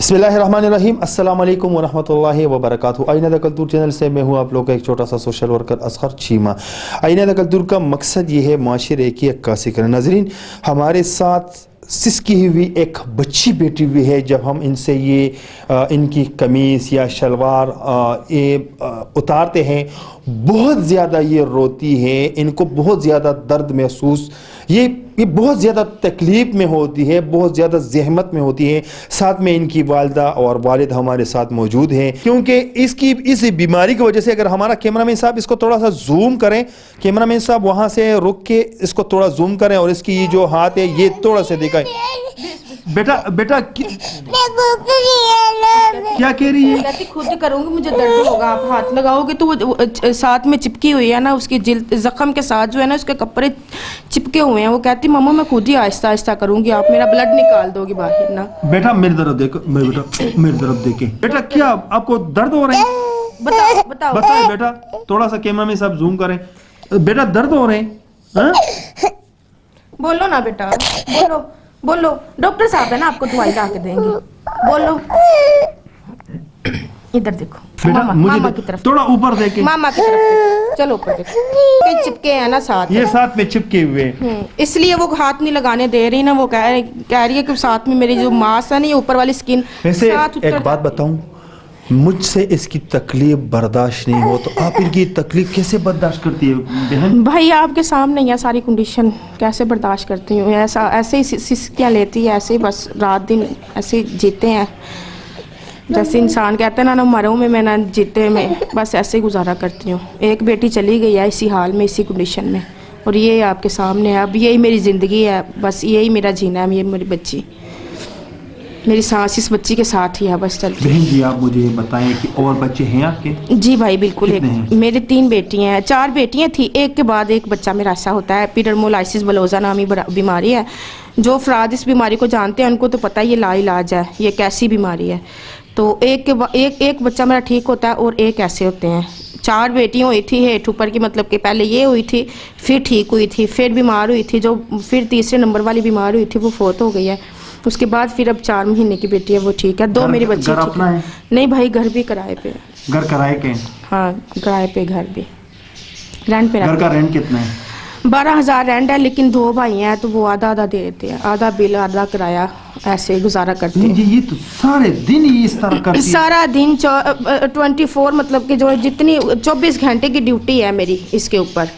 बिस्मिल्लाहिर्रहमानिर्रहीम। अस्सलाम वालेकुम वरहमतुल्लाहि वबरकातुहू। आईना द कल्तूर चैनल से मैं हूँ आप लोग का एक छोटा सा सोशल वर्कर असगर चीमा। आईना द कल्तूर का मकसद ये है माशरे की अक्कासी करना। नाज़रीन, हमारे साथ सिसकी हुई एक बच्ची बेटी हुई है। जब हम इनसे ये इनकी कमीज़ या शलवार उतारते हैं, बहुत ज़्यादा ये रोती है, इनको बहुत ज़्यादा दर्द महसूस, ये बहुत ज़्यादा तकलीफ़ में होती है, बहुत ज़्यादा ज़हमत में होती है। साथ में इनकी वालिदा और वालिद हमारे साथ मौजूद हैं, क्योंकि इस बीमारी की वजह से अगर हमारा कैमरामैन साहब इसको थोड़ा सा जूम करें, कैमरामैन साहब वहाँ से रुक के इसको थोड़ा जूम करें और इसकी ये जो हाथ है ये थोड़ा सा दिखाएं। बेटा क्या कह रही है? कहती खुद करूंगी, मुझे दर्द होगा। आप हाथ लगाओगे तो वो साथ में चिपकी हुई है ना, उसकी जिल्द जख्म के साथ जो है ना उसके कपड़े चिपके हुए हैं। वो कहती मम्मा मैं खुद ही आहिस्ता आहिस्ता करूंगी, आप मेरा ब्लड निकाल दोगी बाहर ना। बेटा मेरी तरफ देखो, मेरी तरफ देखे। बेटा क्या आपको दर्द हो रहे हैं? बताओ बेटा, थोड़ा सा कैमरा में सब जूम करें। बेटा दर्द हो रहे हैं? बोलो ना बेटा, बोलो। डॉक्टर साहब है ना, आपको दवाई ला के देंगे। बोलो, इधर देखो बेटा, मामा की तरफ, थोड़ा ऊपर देखे। मामा की तरफ चलो, ऊपर देखो, चिपके हैं ना साथ, ये साथ में चिपके हुए। इसलिए वो हाथ नहीं लगाने दे रही ना। वो कह रही है कि साथ में मेरी जो मांस है ना, ये ऊपर वाली स्किन वैसे एक बात बताऊं, मुझसे इसकी तकलीफ बर्दाश्त नहीं हो तो आप इनकी तकलीफ कैसे बर्दाश्त करती है बहन? भाई आपके सामने ही है सारी कंडीशन, कैसे बर्दाश्त करती हूँ। ऐसे ही सिसकियाँ लेती है, ऐसे ही बस रात दिन ऐसे ही जीते हैं। जैसे इंसान कहते हैं ना मरूं में मैं ना जीते में, बस ऐसे ही गुजारा करती हूँ। एक बेटी चली गई है इसी हाल में, इसी कंडीशन में, और ये आपके सामने है। अब यही मेरी ज़िंदगी है, बस यही मेरा जीना है। ये मेरी बच्ची, मेरी सांस इस बच्ची के साथ ही है, बस चलती। बहन जी आप मुझे ये बताएं कि और बच्चे हैं आपके? जी भाई बिल्कुल, एक मेरे 3 बेटियां हैं, 4 बेटियां थी, एक के बाद एक बच्चा मेरा ऐसा होता है। एपिडर्मोलाइसिस बुलोसा नामी बीमारी है। जो अफराद इस बीमारी को जानते हैं उनको तो पता है ये लाइलाज है, ये कैसी बीमारी है। तो एक बच्चा मेरा ठीक होता है और एक ऐसे होते हैं। 4 बेटियां हुई थी हेठ ऊपर की, मतलब कि पहले ये हुई थी, फिर ठीक हुई थी, फिर बीमार हुई थी, जो फिर तीसरे नंबर वाली बीमार हुई थी वो फोत हो गई है। उसके बाद फिर अब 4 महीने की बेटी है, वो ठीक है। 2 मेरी बच्ची घर अपना है? नहीं भाई, घर भी किराए पे। घर किराए के? हाँ किराए पे, घर भी रेंट पे। घर का रेंट कितना है? 12,000 रेंट है, लेकिन 2 भाई हैं तो वो आधा दे देते हैं, आधा बिल आधा किराया, ऐसे गुजारा करते हैं। ये तो सारे दिन ही इस तरह करती है। सारा दिन 24 मतलब कि जो जितनी 24 घंटे की ड्यूटी है मेरी इसके ऊपर।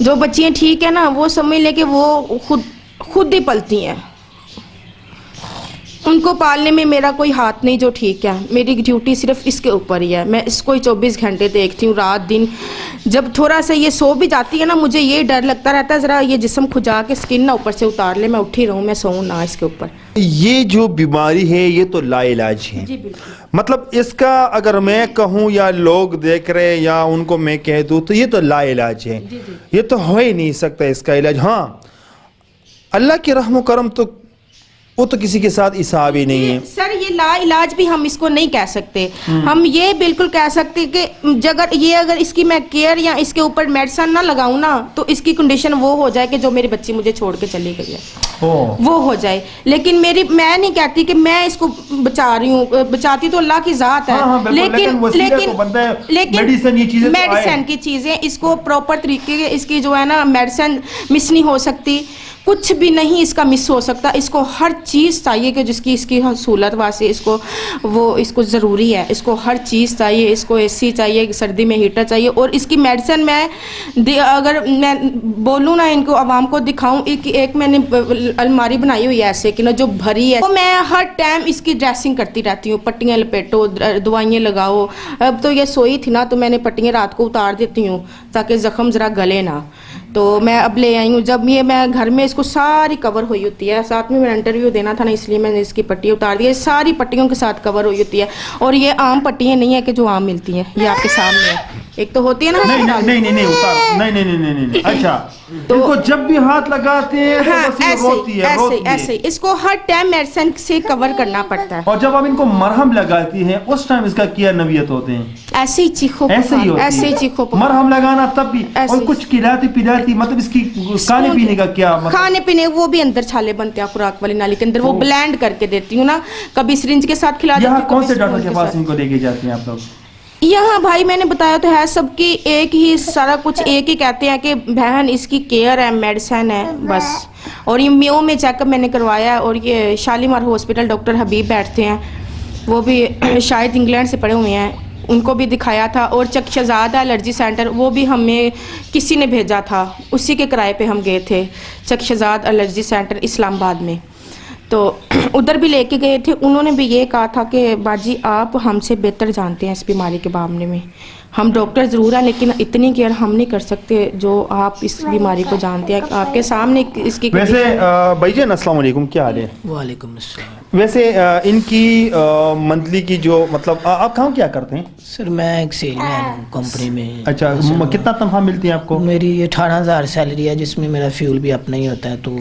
जो बच्चियाँ ठीक है ना, वो समझ ले कि वो खुद ही पलती हैं। उनको पालने में मेरा कोई हाथ नहीं जो ठीक है। मेरी ड्यूटी सिर्फ इसके ऊपर ही है। मैं इसको ही 24 घंटे देखती हूँ रात दिन। जब थोड़ा सा ये सो भी जाती है ना, मुझे ये डर लगता रहता है ज़रा ये जिस्म खुजा के स्किन ना ऊपर से उतार ले, मैं उठी रहूँ, मैं सोऊँ ना इसके ऊपर। ये जो बीमारी है ये तो लाइलाज है। जी बिल्कुल। मतलब इसका अगर मैं कहूँ या लोग देख रहे या उनको मैं कह दूँ तो ये तो लाइलाज है। ये तो हो ही नहीं सकता इसका इलाज। हाँ, अल्लाह की रहम करम तो वो तो किसी के साथ हिसाब ही नहीं है। सर ये ला इलाज भी हम इसको नहीं कह सकते। हम ये बिल्कुल कह सकते कि अगर इसकी मैं केयर या इसके ऊपर मेडिसिन ना लगाऊं ना, तो इसकी कंडीशन वो हो जाए कि जो मेरी बच्ची मुझे छोड़ के चली गई है वो हो जाए। लेकिन मैं नहीं कहती कि मैं इसको बचा रही हूँ, बचाती तो अल्लाह की जात है। हाँ, लेकिन मेडिसिन की चीजें इसको प्रॉपर तरीके के, इसकी जो है ना मेडिसिन मिस नहीं हो सकती, कुछ भी नहीं इसका मिस हो सकता। इसको हर चीज़ चाहिए कि जिसकी इसकी सहूलत वास्ते इसको ज़रूरी है। इसको हर चीज़ चाहिए, इसको एसी चाहिए, सर्दी में हीटर चाहिए। और इसकी मेडिसिन अगर मैं बोलूँ ना, इनको आवाम को दिखाऊं, एक मैंने अलमारी बनाई हुई है ऐसे कि ना जो भरी है, तो मैं हर टाइम इसकी ड्रेसिंग करती रहती हूँ। पट्टियाँ लपेटो, दवाइयाँ लगाओ। अब तो ये सोई थी ना, तो मैंने पट्टियाँ रात को उतार देती हूँ ताकि ज़ख्म ज़रा गले ना। तो मैं अब ले आई हूँ। जब ये मैं घर में इसको सारी कवर हुई होती है, साथ में मेरा इंटरव्यू देना था ना, इसलिए मैंने इसकी पट्टी उतार दी है। सारी पट्टियों के साथ कवर हुई होती है। और ये आम पट्टियाँ नहीं है कि जो आम मिलती हैं, ये आपके सामने है। एक तो होती है ना नहीं अस्पताल। नहीं नहीं नहीं उतार, नहीं अच्छा, तो इनको जब भी हाथ लगाते हैं तो हाँ, बस ये रोती है, ऐसे रोती है। ऐसे इसको हर टाइम मेडिसिन से कवर करना पड़ता है। और जब आप इनको मरहम लगाती हैं उस टाइम इसका क्या नवियत होते हैं? ऐसे ही चीखो ऐसे ही होती ऐसे ही है। चीखो मरहम लगाना तब भी, ऐसे और ही। कुछ खिलाती पिलाती, मतलब इसकी खाने पीने का क्या मतलब? खाने पीने वो भी अंदर छाले बनते हैं खुराक वाली नाली के अंदर, वो ब्लेंड करके देती हूँ ना, कभी सिरिंज के साथ खिला देती यहाँ हूँ, कौन कभी से डॉक्टर स्पून के के पास साथ। इनको लेके जाते हैं आप लोग? यहाँ भाई मैंने बताया तो है सबकी एक ही सारा कुछ एक ही कहते हैं कि बहन इसकी केयर है, मेडिसिन है बस। और ये म्यो में चेकअप मैंने करवाया है, और ये शालीमार हॉस्पिटल डॉक्टर हबीब बैठते हैं, वो भी शायद इंग्लैंड से पढ़े हुए हैं, उनको भी दिखाया था। और चक शहजादा एलर्जी सेंटर वो भी हमें किसी ने भेजा था, उसी के किराए पे हम गए थे चक शहजाद एलर्जी सेंटर इस्लामाबाद में। तो उधर भी लेके गए थे, उन्होंने भी ये कहा था कि बाजी आप हमसे बेहतर जानते हैं इस बीमारी के मामले में, हम डॉक्टर ज़रूर हैं लेकिन इतनी केयर हम नहीं कर सकते जो आप इस बीमारी को जानते हैं, आपके सामने इसकी वैसे भाईजान अस्सलाम वालेकुम, क्या हाल है? वालेकुम अस्सलाम। वैसे इनकी मंथली की जो मतलब आप काम क्या करते हैं? सर मैं एक सेलमैन हूँ कंपनी में। अच्छा, कितना तनख्वाह मिलती है आपको? मेरी 18,000 सैलरी है, जिसमें मेरा फ्यूल भी अपना ही होता है, तो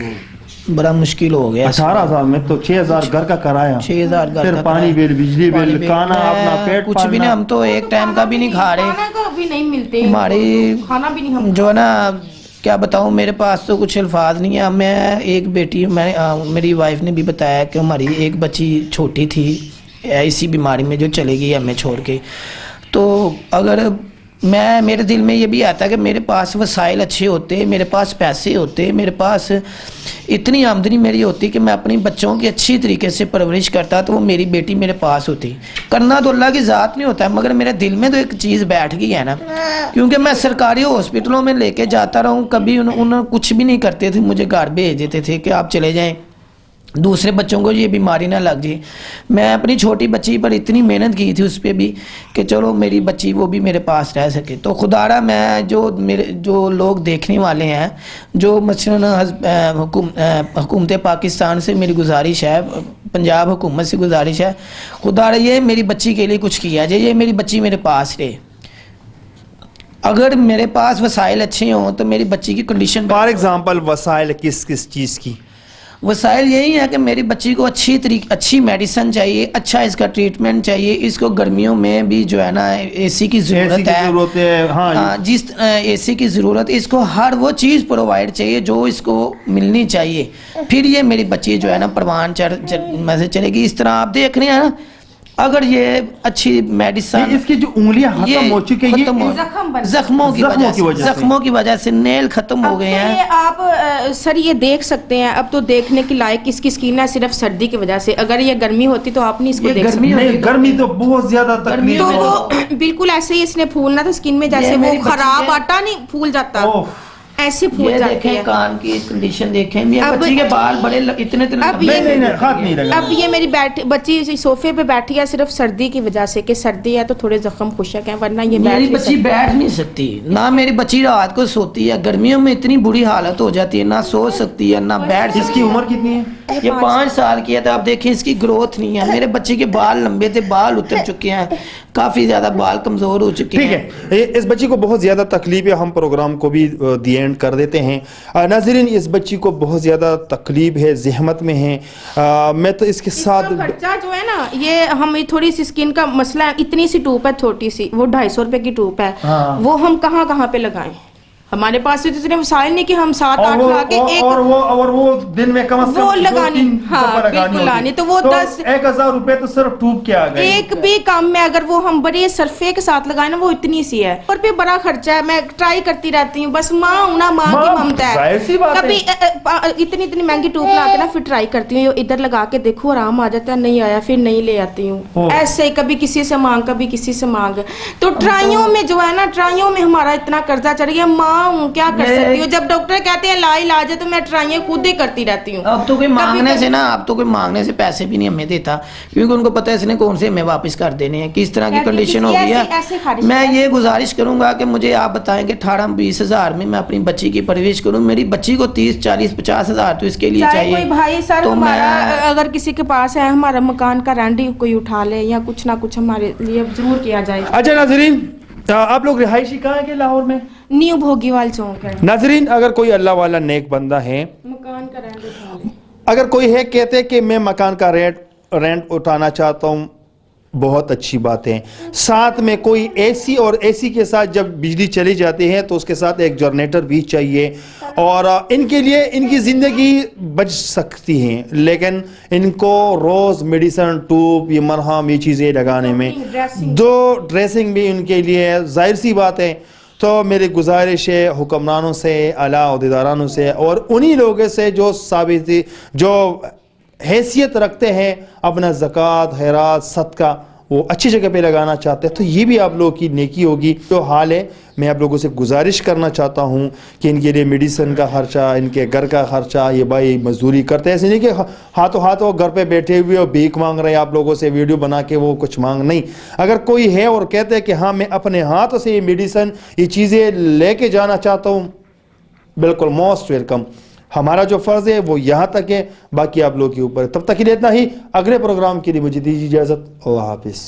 बड़ा मुश्किल हो गया। 18,000 में तो 6,000 घर का किराया, 6,000 घर फिर का पानी बिल, बिजली बिल, खाना, अपना पेट कुछ भी नहीं, हम तो एक टाइम का भी नहीं खा रहे। खाना का भी नहीं मिलते, हमारी खाना भी नहीं हम जो है ना, क्या बताऊँ, मेरे पास तो कुछ अल्फाज नहीं है। मैं एक बेटी, मेरी वाइफ ने भी बताया कि हमारी एक बच्ची छोटी थी इसी बीमारी में जो चली गई हमें छोड़ के। तो अगर मेरे दिल में ये भी आता है कि मेरे पास वसाइल अच्छे होते, मेरे पास पैसे होते, मेरे पास इतनी आमदनी मेरी होती कि मैं अपनी बच्चों की अच्छी तरीके से परवरिश करता, तो वो मेरी बेटी मेरे पास होती। करना तो अल्लाह की ज़ात नहीं होता है, मगर मेरे दिल में तो एक चीज़ बैठ गई है ना, क्योंकि मैं सरकारी हॉस्पिटलों में लेके जाता रहा हूँ, कभी उन्होंने कुछ भी नहीं करते थे, मुझे घर भेज देते थे कि आप चले जाएँ, दूसरे बच्चों को ये बीमारी ना लग जाए। मैं अपनी छोटी बच्ची पर इतनी मेहनत की थी उस पर भी कि चलो मेरी बच्ची वो भी मेरे पास रह सके। तो खुदारा मैं जो लोग देखने वाले हैं, जो मसलन हुकूमत पाकिस्तान से मेरी गुजारिश है, पंजाब हुकूमत से गुजारिश है, खुदारा ये मेरी बच्ची के लिए कुछ किया जाए, ये मेरी बच्ची मेरे पास रहे। अगर मेरे पास वसाइल अच्छे हों तो मेरी बच्ची की कंडीशन, फॉर एग्जांपल वसाइल किस किस चीज़ की? वसाइल यही है कि मेरी बच्ची को अच्छी मेडिसिन चाहिए, अच्छा इसका ट्रीटमेंट चाहिए, इसको गर्मियों में भी जो है ना एसी की ज़रूरत है, हाँ, जिस एसी की ज़रूरत, इसको हर वो चीज़ प्रोवाइड चाहिए जो इसको मिलनी चाहिए, फिर ये मेरी बच्ची जो है ना परवान में से चलेगी। इस तरह आप देख रहे हैं ना, अगर ये अच्छी मेडिसिन, इसकी जो उंगलियां खत्म हो चुकी है, जख्मों की वजह से नेल खत्म हो गए हैं। आप सर ये देख सकते हैं, अब तो देखने की लायक इसकी स्किन है सिर्फ सर्दी की वजह से, अगर ये गर्मी होती तो आप नहीं इसको देख सकते। गर्मी तो बहुत ज्यादा तकलीफ तो है। वो बिल्कुल ऐसे ही इसने फूलना था स्किन में, जैसे वो खराब आटा नहीं फूल जाता, ऐसे फूल ये जाते देखें, हैं। कान की कंडीशन देखें, मेरी बच्ची के बाल बड़े इतने अब ये मेरी बच्ची सोफे पे बैठी है सिर्फ सर्दी की वजह से, कि सर्दी है तो थोड़े जख्म खुशक हैं, वरना ये मेरी बच्ची बैठ नहीं सकती ना, मेरी बच्ची रात को सोती है, गर्मियों में इतनी बुरी हालत हो जाती है, ना सो सकती है ना बैठ। इसकी उम्र कितनी है? ये 5 साल की है, तो आप देखें इसकी ग्रोथ नहीं है। मेरे बच्चे के बाल लंबे थे, बाल उतर चुके हैं, काफ़ी ज़्यादा बाल कमज़ोर हो चुके हैं। ठीक है, इस बच्ची को बहुत ज़्यादा तकलीफ है, हम प्रोग्राम को भी दी एंड कर देते हैं। नाज़रीन, इस बच्ची को बहुत ज़्यादा तकलीफ है, ज़हमत में है। मैं तो इसके साथ खर्चा जो है ना, ये हम थोड़ी सी स्किन का मसला है, इतनी सी ट्यूब है छोटी सी, वो 250 रुपए की ट्यूब है, वो हम कहाँ पे लगाएं? हमारे पास तो इतने वसाइल नहीं कि हम 7-8 ला के एक और वो दिन में कम से वो कम लगानी, हाँ बिल्कुल लानी, तो वो 10,000 रुपए तो सिर्फ ट्यूब के आ गए। एक भी काम में अगर वो हम बड़े सरफे के साथ लगाए ना, वो इतनी सी है, और पे बड़ा खर्चा है। मैं ट्राई करती रहती हूँ, बस माँ हूँ ना, माँ की ममता है। कभी इतनी महंगी ट्यूब ला के ना फिर ट्राई करती हूँ, इधर लगा के देखो आराम आ जाता है, नहीं आया फिर नहीं ले आती हूँ, ऐसे ही कभी किसी से मांग कभी किसी से मांग। तो ट्राइयों में जो है ना, ट्राइयों में हमारा इतना कर्जा चढ़ गया, माँ हूँ क्या कर सकती हूँ, जब डॉक्टर कहते हैं इलाज है तो मैं ट्राइयां खुद ही करती रहती हूँ। अब तो कोई मांगने से ना, अब तो कोई मांगने से पैसे भी नहीं हमें देता, क्योंकि उनको पता है इसने कौन से हमें वापस कर देने हैं, किस तरह की कंडीशन हो गई है। मैं ये गुजारिश करूंगा कि मुझे आप बताएं कि 18-20 हज़ार में मैं अपनी बच्ची की परवरिश करूं। मेरी बच्ची को 30-40-50 हज़ार तो इसके लिए चाहिए। कोई भाई सर तो हमारा अगर किसी के पास है, हमारा मकान का रेंट कोई उठा ले या कुछ ना कुछ हमारे लिए जरूर किया जाए। अच्छा नाज़रीन, आप लोग रिहायशी कहाँ के लाहौर में? न्यू भोगीवाल चौक है। नाजरीन, अगर कोई अल्लाह वाला नेक बंदा है, मकान का रेंट उठाने। अगर कोई है कहते हैं कि मैं मकान का रेंट उठाना चाहता हूँ, बहुत अच्छी बात है। साथ में कोई एसी, और एसी के साथ जब बिजली चली जाती है तो उसके साथ एक जनरेटर भी चाहिए, और इनके लिए इनकी ज़िंदगी बच सकती है, लेकिन इनको रोज़ मेडिसन, ट्यूब, ये मरहम, ये चीज़ें लगाने में, दो ड्रेसिंग भी उनके लिए ज़ाहिर सी बात है। तो मेरी गुजारिश है हुक्मरानों से, आला अहदेदारानों से, और उन्हीं लोगों से जो हैसियत रखते हैं, अपना ज़कात, खैरात, सदका वो अच्छी जगह पे लगाना चाहते हैं, तो ये भी आप लोगों की नेकी होगी। जो हाल है, मैं आप लोगों से गुजारिश करना चाहता हूँ कि इनके लिए मेडिसिन का खर्चा, इनके घर का खर्चा, ये भाई मजदूरी करते हैं, ऐसे नहीं कि हाथों हाथ वो घर पे बैठे हुए और भीख मांग रहे हैं आप लोगों से वीडियो बना के, वो कुछ मांग नहीं। अगर कोई है और कहते हैं कि हाँ मैं अपने हाथों से ये मेडिसिन, ये चीज़ें लेके जाना चाहता हूँ, बिल्कुल मोस्ट वेलकम। हमारा जो फ़र्ज़ है वो यहाँ तक है, बाकी आप लोगों के ऊपर है। तब तक के लिए इतना ही। अगले प्रोग्राम के लिए मुझे दीजिए इजाज़त। अल्लाह हाफिज़।